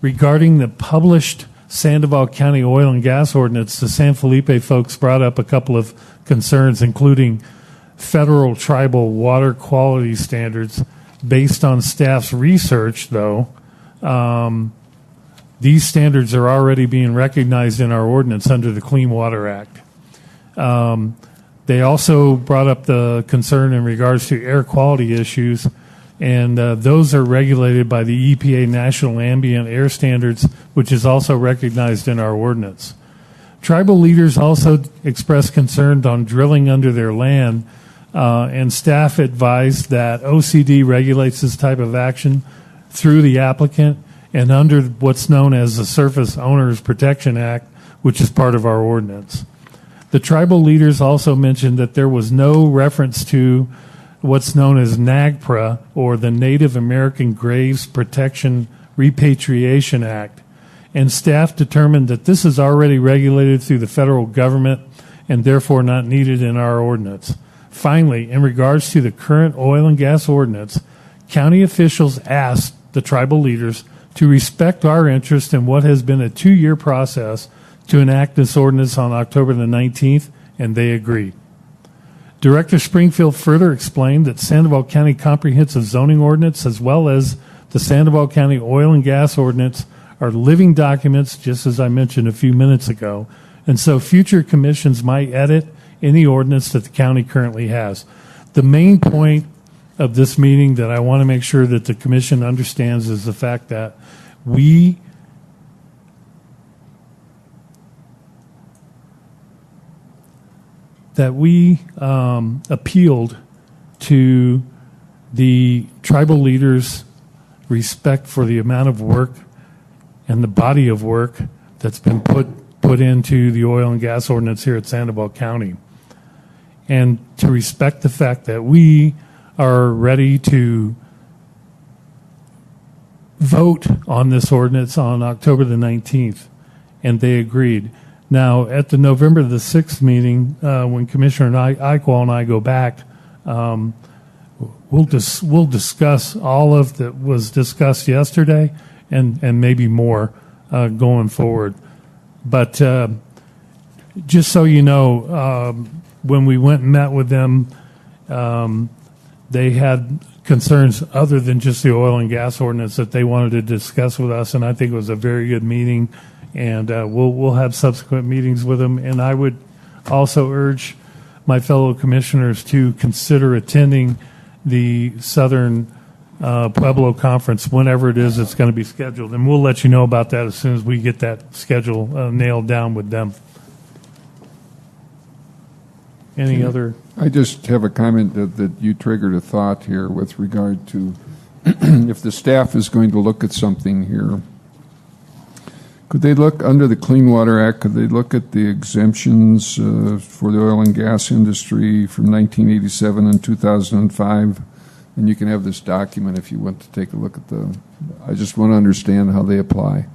regarding the published Sandoval County Oil and Gas Ordinance, the San Felipe folks brought up a couple of concerns, including federal tribal water quality standards. Based on staff's research, though, these standards are already being recognized in our ordinance under the Clean Water Act. They also brought up the concern in regards to air quality issues, and those are regulated by the EPA National Ambient Air Standards, which is also recognized in our ordinance. Tribal leaders also expressed concern on drilling under their land, and staff advised that OCD regulates this type of action through the applicant and under what's known as the Surface Owners Protection Act, which is part of our ordinance. The tribal leaders also mentioned that there was no reference to what's known as NAGPRA, or the Native American Graves Protection Repatriation Act, and staff determined that this is already regulated through the federal government and therefore not needed in our ordinance. Finally, in regards to the current oil and gas ordinance, county officials asked the tribal leaders to respect our interest in what has been a 2-year process to enact this ordinance on October the 19th, and they agreed. Director Springfield further explained that Sandoval County Comprehensive Zoning Ordinance as well as the Sandoval County Oil and Gas Ordinance are living documents, just as I mentioned a few minutes ago, and so future commissions might edit any ordinance that the county currently has. The main point of this meeting that I want to make sure that the commission understands is the fact that we appealed to the tribal leaders' respect for the amount of work and the body of work that's been put into the oil and gas ordinance here at Sandoval County, and to respect the fact that we are ready to vote on this ordinance on October the 19th, and they agreed. Now, at the November the 6th meeting, when Commissioner Eichwald and I go back, we'll discuss all of that was discussed yesterday and maybe more going forward. But just so you know, when we went and met with them, they had concerns other than just the oil and gas ordinance that they wanted to discuss with us, and I think it was a very good meeting. And we'll have subsequent meetings with them. And I would also urge my fellow commissioners to consider attending the Southern Pueblo Conference whenever it is it's going to be scheduled. And we'll let you know about that as soon as we get that schedule nailed down with them. Any other? I just have a comment that you triggered a thought here with regard to if the staff is going to look at something here, could they look under the Clean Water Act? Could they look at the exemptions for the oil and gas industry from 1987 and 2005? And you can have this document if you want to take a look at I just want to understand how they apply.